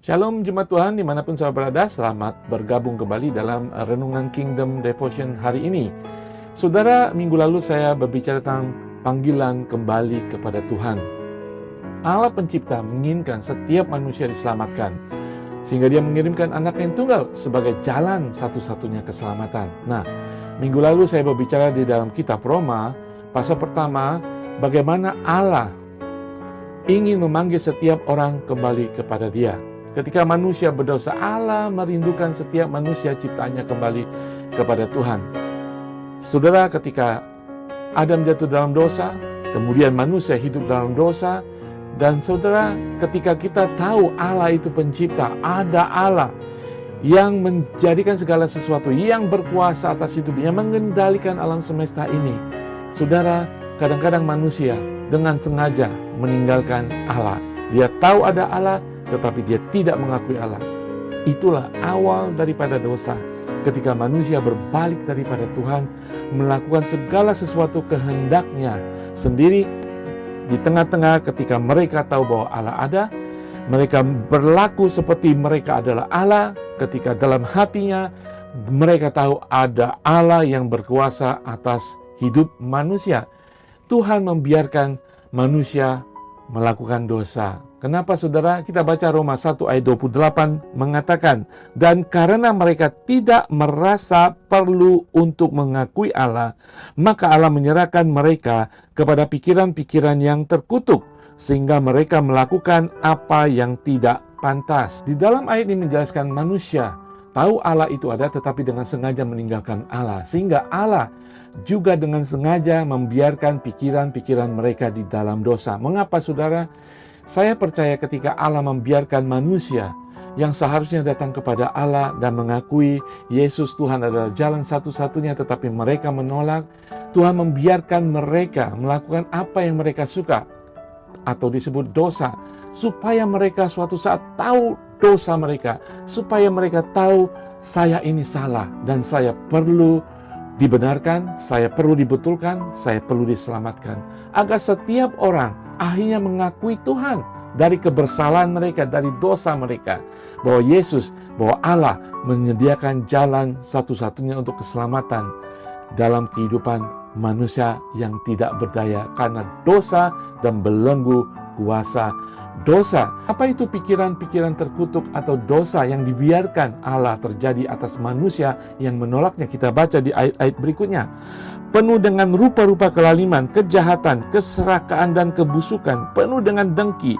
Shalom Jemaat Tuhan dimanapun saya berada, selamat bergabung kembali dalam Renungan Kingdom Devotion hari ini. Saudara, minggu lalu saya berbicara tentang panggilan kembali kepada Tuhan. Allah pencipta menginginkan setiap manusia diselamatkan, sehingga dia mengirimkan anak yang tunggal sebagai jalan satu-satunya keselamatan. Nah, minggu lalu saya berbicara di dalam kitab Roma, pasal pertama, bagaimana Allah ingin memanggil setiap orang kembali kepada Dia. Ketika manusia berdosa, Allah merindukan setiap manusia ciptaannya kembali kepada Tuhan. Saudara, ketika Adam jatuh dalam dosa, kemudian manusia hidup dalam dosa, dan saudara, ketika kita tahu Allah itu pencipta, ada Allah yang menjadikan segala sesuatu, yang berkuasa atas hidup, yang mengendalikan alam semesta ini. Saudara, kadang-kadang manusia dengan sengaja meninggalkan Allah. Dia tahu ada Allah, tetapi dia tidak mengakui Allah. Itulah awal daripada dosa. Ketika manusia berbalik daripada Tuhan, melakukan segala sesuatu kehendaknya sendiri, di tengah-tengah ketika mereka tahu bahwa Allah ada, mereka berlaku seperti mereka adalah Allah. Ketika dalam hatinya mereka tahu ada Allah yang berkuasa atas hidup manusia, Tuhan membiarkan manusia melakukan dosa. Kenapa saudara? Kita baca Roma 1 ayat 28 mengatakan, dan karena mereka tidak merasa perlu untuk mengakui Allah, maka Allah menyerahkan mereka kepada pikiran-pikiran yang terkutuk, sehingga mereka melakukan apa yang tidak pantas. Di dalam ayat ini menjelaskan manusia tahu Allah itu ada, tetapi dengan sengaja meninggalkan Allah, sehingga Allah juga dengan sengaja membiarkan pikiran-pikiran mereka di dalam dosa. Mengapa saudara? Saya percaya ketika Allah membiarkan manusia yang seharusnya datang kepada Allah dan mengakui Yesus Tuhan adalah jalan satu-satunya, tetapi mereka menolak, Tuhan membiarkan mereka melakukan apa yang mereka suka atau disebut dosa, supaya mereka suatu saat tahu dosa mereka, supaya mereka tahu saya ini salah dan saya perlu dibenarkan, saya perlu dibetulkan, saya perlu diselamatkan. Agar setiap orang akhirnya mengakui Tuhan dari kebersalahan mereka, dari dosa mereka, bahwa Yesus, bahwa Allah menyediakan jalan satu-satunya untuk keselamatan dalam kehidupan manusia yang tidak berdaya karena dosa dan belenggu kuasa dosa. Apa itu pikiran-pikiran terkutuk atau dosa yang dibiarkan Allah terjadi atas manusia yang menolaknya? Kita baca di ayat-ayat berikutnya. Penuh dengan rupa-rupa kelaliman, kejahatan, keserakaan dan kebusukan, penuh dengan dengki,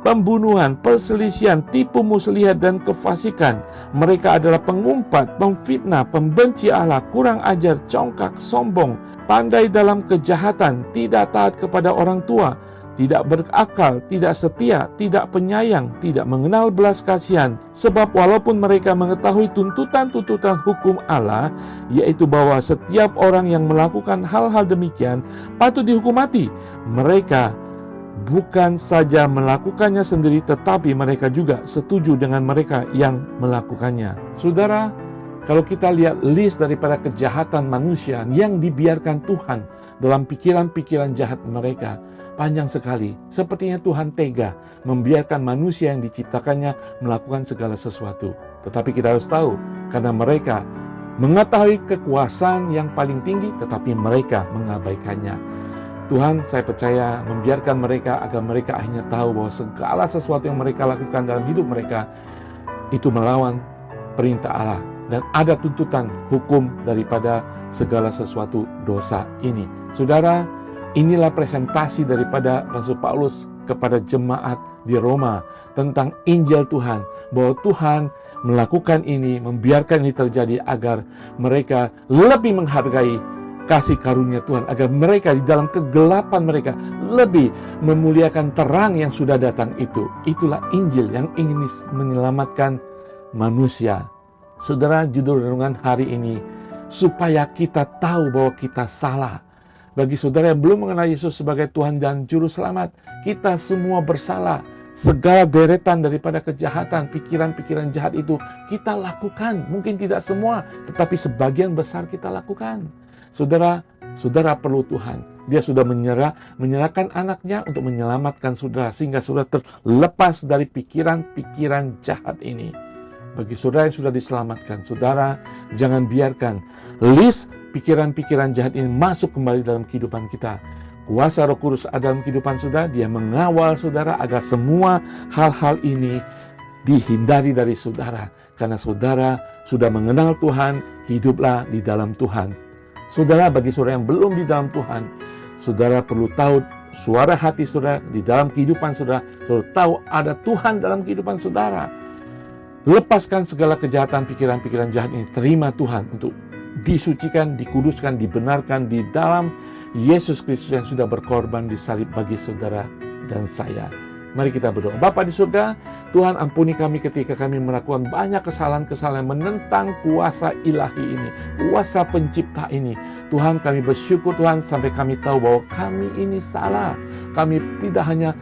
pembunuhan, perselisihan, tipu muslihat dan kefasikan. Mereka adalah pengumpat, pemfitnah, pembenci Allah, kurang ajar, congkak, sombong, pandai dalam kejahatan, tidak taat kepada orang tua, tidak berakal, tidak setia, tidak penyayang, tidak mengenal belas kasihan. Sebab walaupun mereka mengetahui tuntutan-tuntutan hukum Allah, yaitu bahwa setiap orang yang melakukan hal-hal demikian patut dihukum mati, mereka bukan saja melakukannya sendiri, tetapi mereka juga setuju dengan mereka yang melakukannya. Saudara, kalau kita lihat list daripada kejahatan manusia yang dibiarkan Tuhan dalam pikiran-pikiran jahat mereka, panjang sekali. Sepertinya Tuhan tega membiarkan manusia yang diciptakannya melakukan segala sesuatu. Tetapi kita harus tahu, karena mereka mengetahui kekuasaan yang paling tinggi, tetapi mereka mengabaikannya. Tuhan, saya percaya, membiarkan mereka agar mereka akhirnya tahu bahwa segala sesuatu yang mereka lakukan dalam hidup mereka itu melawan perintah Allah, dan ada tuntutan hukum daripada segala sesuatu dosa ini. Saudara, inilah presentasi daripada Rasul Paulus kepada jemaat di Roma tentang Injil Tuhan, bahwa Tuhan melakukan ini, membiarkan ini terjadi agar mereka lebih menghargai kasih karunia Tuhan, agar mereka di dalam kegelapan mereka lebih memuliakan terang yang sudah datang itu. Itulah Injil yang ingin menyelamatkan manusia. Saudara, judul renungan hari ini, supaya kita tahu bahwa kita salah. Bagi saudara yang belum mengenal Yesus sebagai Tuhan dan Juru Selamat, kita semua bersalah. Segala deretan daripada kejahatan, pikiran-pikiran jahat itu kita lakukan. Mungkin tidak semua, tetapi sebagian besar kita lakukan. Saudara, Saudara perlu Tuhan. Dia sudah menyerahkan anaknya untuk menyelamatkan saudara, sehingga saudara terlepas dari pikiran-pikiran jahat ini. Bagi saudara yang sudah diselamatkan, saudara jangan biarkan list pikiran-pikiran jahat ini masuk kembali dalam kehidupan kita. Kuasa Roh Kudus ada dalam kehidupan saudara, dia mengawal saudara agar semua hal-hal ini dihindari dari saudara. Karena saudara sudah mengenal Tuhan, hiduplah di dalam Tuhan. Saudara, bagi saudara yang belum di dalam Tuhan, saudara perlu tahu suara hati saudara di dalam kehidupan saudara. Saudara tahu ada Tuhan dalam kehidupan saudara. Lepaskan segala kejahatan, pikiran-pikiran jahat ini. Terima Tuhan untuk disucikan, dikuduskan, dibenarkan di dalam Yesus Kristus yang sudah berkorban di salib bagi saudara dan saya. Mari kita berdoa. Bapa di surga, Tuhan ampuni kami ketika kami melakukan banyak kesalahan-kesalahan menentang kuasa ilahi ini, kuasa pencipta ini. Tuhan, kami bersyukur Tuhan sampai kami tahu bahwa kami ini salah. Kami tidak hanya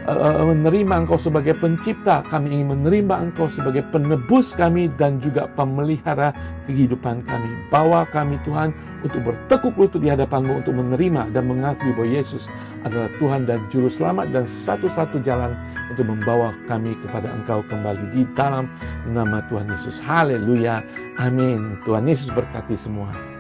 menerima Engkau sebagai pencipta, kami ingin menerima Engkau sebagai penebus kami dan juga pemelihara kehidupan kami. Bawa kami Tuhan untuk bertekuk lutut di hadapan-Mu untuk menerima dan mengakui bahwa Yesus adalah Tuhan dan Juru Selamat dan satu-satu jalan untuk membawa kami kepada Engkau kembali di dalam nama Tuhan Yesus. Haleluya. Amin. Tuhan Yesus berkati semua.